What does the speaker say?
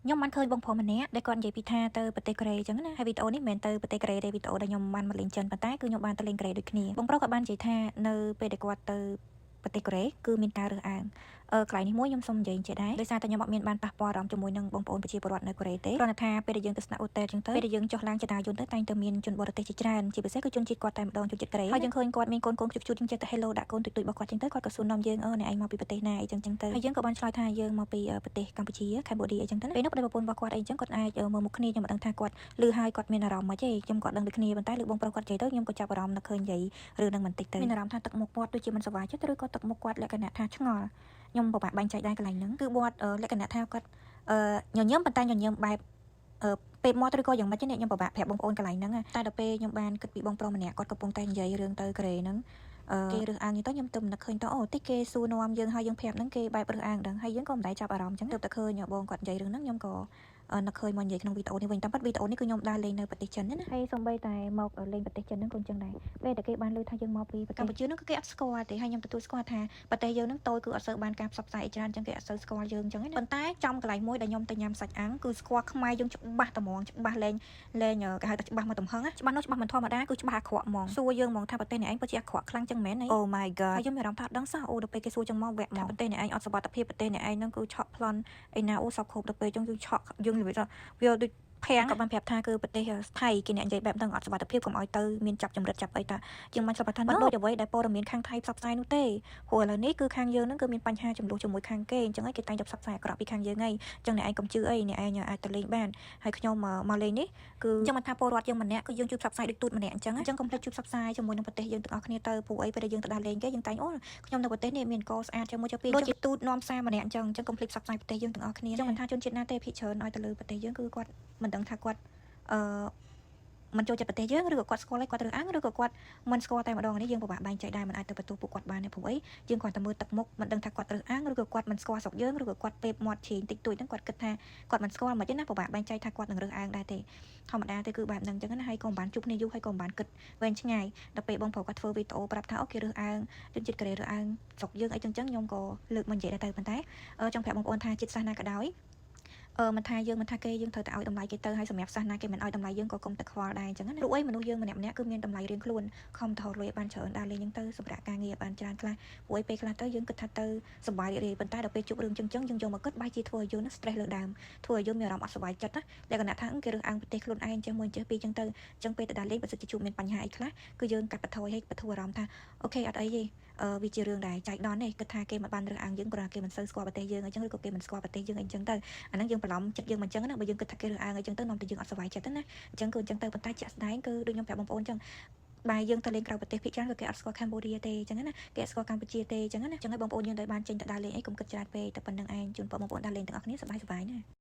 ខ្ញុំបានឃើញបងប្អូនម្នាក់ដែលគាត់និយាយពីថាទៅប្រទេសកូរ៉េអញ្ចឹងណាហើយវីដេអូនេះមិនមែនទៅប្រទេសកូរ៉េទេវីដេអូដែលខ្ញុំបានមកលេងចិនប៉ុន្តែគឺខ្ញុំបានទៅលេងកូរ៉េដូចគ្នាបងប្រុសគាត់បាននិយាយថានៅពេលដែលគាត់ទៅប្រទេសកូរ៉េគឺមានការរើសអើងកន្លែងនេះមួយខ្ញុំសូមនិយាយចេះដែរដោយសារតែខ្ញុំអត់មានបានប៉ះពាល់អារម្មណ៍ជាមួយនឹងបងប្អូនប្រជាពលរដ្ឋនៅកូរ៉េទេគ្រាន់តែថាពេលដែលយើងទស្សនាអូតែលអញ្ចឹងទៅពេលដែលយើងចុះឡើងចតាយន្តទៅតែងតែមានជនបរទេសជាច្រើនជាពិសេសគឺជនជាតិគាត់តែម្ដងជនជាតិកូរ៉េហើយយើងឃើញគាត់មានកូនជូតៗយើងចេះតែ hello ដាក់កូនទុយៗរបស់គាត់អញ្ចឹងទៅគាត់ក៏សួរនាំយើងអ្នកឯងមកពីប្រទេសណាអីចឹងទៅហើយយើងក៏បានឆ្លើយថាយើងមកពីប្រទេសកម្ពុជាកម្ពុជាអីចឹងទៅពេលនោះប្តីប្រពន្ធរបស់គាត់អីចឹងគាត់អាចមើលមុខគ្នាខ្ញុំមិនដឹងថាគាត់ឮហើយគាត់មានអារម្មណ៍មិនទេខ្ញុំគាត់ដឹងដូចគ្នាប៉ុន្តែលើបងប្រុសគាត់និយាយទៅខ្ញុំក៏ចាប់អារម្មណ៍នឹកឃើញនិយាយរឿងហ្នឹងបន្តិចទៅមានអារម្មណ៍ថាទឹកមុខគាត់ដូចជាមិនសប្បាយចិត្តឬក៏ទឹកមុខគាត់លក្ខណៈថាឆ្ងល់ខ្ញុំពិបាកបែងចែកដែរកន្លែងហ្នឹងគឺគាត់លក្ខណៈថាគាត់ញញឹមប៉ុន្តែញញឹមបែបពេលមាត់ឬក៏យ៉ាងម៉េចនេះខ្ញុំពិបាកប្រាប់បងប្អូនកន្លែងហ្នឹងតែដល់ពេលខ្ញុំបានគិតពីបងប្រុសម្នាក់គាត់កំពុងតែនិយាយរឿងទៅកូរ៉េហ្នឹងគេរើសអើងយើងទៅខ្ញុំទៅនឹកឃើញទៅអូតិចគេសួរនាំយើងហើយយើងប្រាប់ហ្នឹងគេបែបរើសអើងដឹងហើយយើងក៏មិនដែរចាប់អារម្មណ៍អញ្ចឹងទៅតែឃើញបងគាត់និយាយរឿងហ្នឹងខ្ញុំក៏នឹកឃើញមកនិយាយក្នុងវីដេអូនេះវិញតាមពិតវីដេអូនេះគឺខ្ញុំដើរលេងនៅប្រទេសចិនណាហើយសូម្បីតែមកលេងប្រទេសចិនហ្នឹងក៏អញ្ចឹងដែរពេលតែគេបានលើថាយើងមកពីកម្ពុជាហ្នឹងគឺគេអត់ស្គាល់ទេហើយខ្ញុំទទួលស្គាល់ថាប្រទេសយើងហ្នឹងតូចគឺអត់សូវបានការផ្សព្វផ្សាយច្រើនអញ្ចឹងគេអត់សូវស្គាល់យើងអញ្ចឹងណាប៉ុន្តែចំកន្លែងមួយដែលខ្ញុំទៅញ៉ាំសាច់អាំងគឺស្គាល់ខ្មែរយើងច្បាស់តែហ្មងច្បាស់លេងគេហៅថាច្បាស់មកទំហឹងច្បាស់នោះច្បាស់មិនធម្មតាគឺច្បាស់អាក្រក់ហ្មងសួរយើងហ្មងថាប្រទេសនេះឯងពិតជាអាក្រក់ខ្លាំងចឹងមែន Oh my god ហើយខ្ញុំមានអារម្មណ៍ថាអត់ដឹងសោះអូដល់ពេលគេសួរចឹងមកវគ្គមកប្រទេសនេះឯងអត់សុវត្ថិភាពប្រទេសនេះឯងហ្នឹងគឺឆក់ប្លន់ឯណាអូសពគ្រប់ដល់ពេលចឹងយើងឆក់យើងនិយាយថាវាដូចភាំងក៏បានប្រាប់ថាគឺប្រទេសថៃគេអ្នកនិយាយបែបហ្នឹងអត់សុវត្ថិភាពកុំឲ្យទៅមានចាប់ចម្រិតចាប់អីតាយើងមិនស្រាប់ថាដូចអ្វីដែលព័ត៌មានខាងថៃផ្សព្វផ្សាយនោះទេព្រោះឥឡូវនេះគឺខាងយើងហ្នឹងគឺមានបញ្ហាចំនួនជាមួយខាងគេអញ្ចឹងហើយគេតែងតែផ្សព្វផ្សាយអាក្រក់ពីខាងយើងហើយអញ្ចឹងអ្នកឯងកុំជឿអីអ្នកឯងអាចទៅលេងបានហើយខ្ញុំមកលេងនេះគឺខ្ញុំមិនថាពលរដ្ឋយើងម្នាក់គឺយើងជួយផ្សព្វផ្សាយដូចទូតម្នាក់អញ្ចឹងកុំភ្លេចជួយផ្សព្វផ្សាយជាមួយនឹងប្រទេសយើងទាំងអស់គ្នាទៅព្រោះអីពេលដែលយើងទៅដើរលេងគេយើងតែងអូខ្ញុំនៅប្រទេសនេះមានកស្អាតជាមួយទៅពីដូចជាទូតនាំសារម្នាក់អញ្ចឹងកុំភ្លេចផ្សព្វផ្សាយប្រទេសយើងទាំងអស់គ្នាខ្ញុំមិនថាជនជាតិណាទេភាគច្រើនឲ្យទៅលើប្រទេសយើងគឺគាត់មិនដឹងថាគាត់អឺមិនចូលចិត្តប្រទេសយើងឬក៏គាត់ស្គាល់ហើយគាត់រើសអើងឬក៏គាត់មិនស្គាល់តែម្ដងនេះយើងពិបាកបែងចែកដែរមិនអាចទៅបន្ទោសពួកគាត់បានទេព្រោះអីយើងគ្រាន់តែមើលទឹកមុខមិនដឹងថាគាត់រើសអើងឬក៏គាត់មិនស្គាល់ស្រុកយើងឬក៏គាត់ពេបមាត់ជ្រៀងតិចតួចហ្នឹងគាត់គិតថាគាត់មិនស្គាល់មិនទេណាពិបាកបែងចែកថាគាត់នឹងរើសអើងដែរទេធម្មតាទេគឺបែបហ្នឹងអញ្ចឹងណាហើយក៏មិនបានជួបគ្នាយូរហើយក៏មិនបានគិតវែងឆ្ងាយដល់ពេលបងប្រុសគាត់ធ្វើវីដេអូប្រាប់ថាអូគេរើសអើងជនជាតិកូរ៉េរើសអើងស្រុកយើងអីចឹងខ្ញុំក៏លើកមកនិយាយដែរទៅប៉ុន្តែចង់ប្រាប់បងប្អូនថាជាតិសាសន៍ណាក៏ដោយមិនថាយើងមិនថាគេយើងត្រូវតែឲ្យតម្លៃគេទៅហើយសម្រាប់សាសនាគេមិនឲ្យតម្លៃយើងក៏កុំតែខ្វល់ដែរអញ្ចឹងណាព្រោះអីមនុស្សយើងម្នាក់គឺមានតម្លៃរៀងខ្លួនខំថតលុយឲ្យបានច្រើនដើរលេងអញ្ចឹងទៅសម្រាប់ការងារបានច្រើនខ្លះព្រោះអីពេលខ្លះទៅយើងគិតថាទៅសុបាយរីករាយប៉ុន្តែដល់ពេលជួបរឿងចឹងយើងយកមកគិតបែរជាធ្វើឲ្យយើង stress លើដើមធ្វើឲ្យយើងមានអារម្មណ៍អត់សុបាយចិត្តណាលក្ខណៈថាគេរើសអើងប្រទេសខ្លួនឯងចេះមួយចេះពីរចឹងទៅចឹងពេលទៅដើរលេងបើសិនជាជួបមានបញ្ហាអីខ្លះគឺយើងកាត់បន្ថយឲ្យបន្ធូរអារម្មណ៍ថាអូខេអត់អីទេវាជារឿងដែលចៃដន្យទេគិតថាគេមិនបានរើសអើងយើងព្រោះគេមិនសូវស្គាល់ប្រទេសយើងអញ្ចឹងឬក៏គេមិនស្គាល់ប្រទេសយើងអីចឹងទៅអាហ្នឹងយើងបន្លំចិត្តយើងមិនចឹងណាបើយើងគិតថាគេរើសអើងអីចឹងទៅនាំតែយើងអត់សុបាយចិត្តណាអញ្ចឹងគឺអញ្ចឹងទៅប៉ុន្តែជាក់ស្ដែងគឺដូចខ្ញុំប្រាប់បងប្អូនអញ្ចឹងបែរយើងទៅលេងក្រៅប្រទេសភាគច្រើនគឺគេអត់ស្គាល់កម្ពុជាទេអញ្ចឹងណាគេអត់ស្គាល់កម្ពុជាទេអញ្ចឹងណាអញ្ចឹងហើយបងប្អូនយើងដែលបានចេញទៅដើរលេងអីកុំគិតច្រើនពេកតែប៉ុណ្្នឹងឯងជូនបងប្អូនដើរលេងទាំងអស់គ្នាសប្បាយណា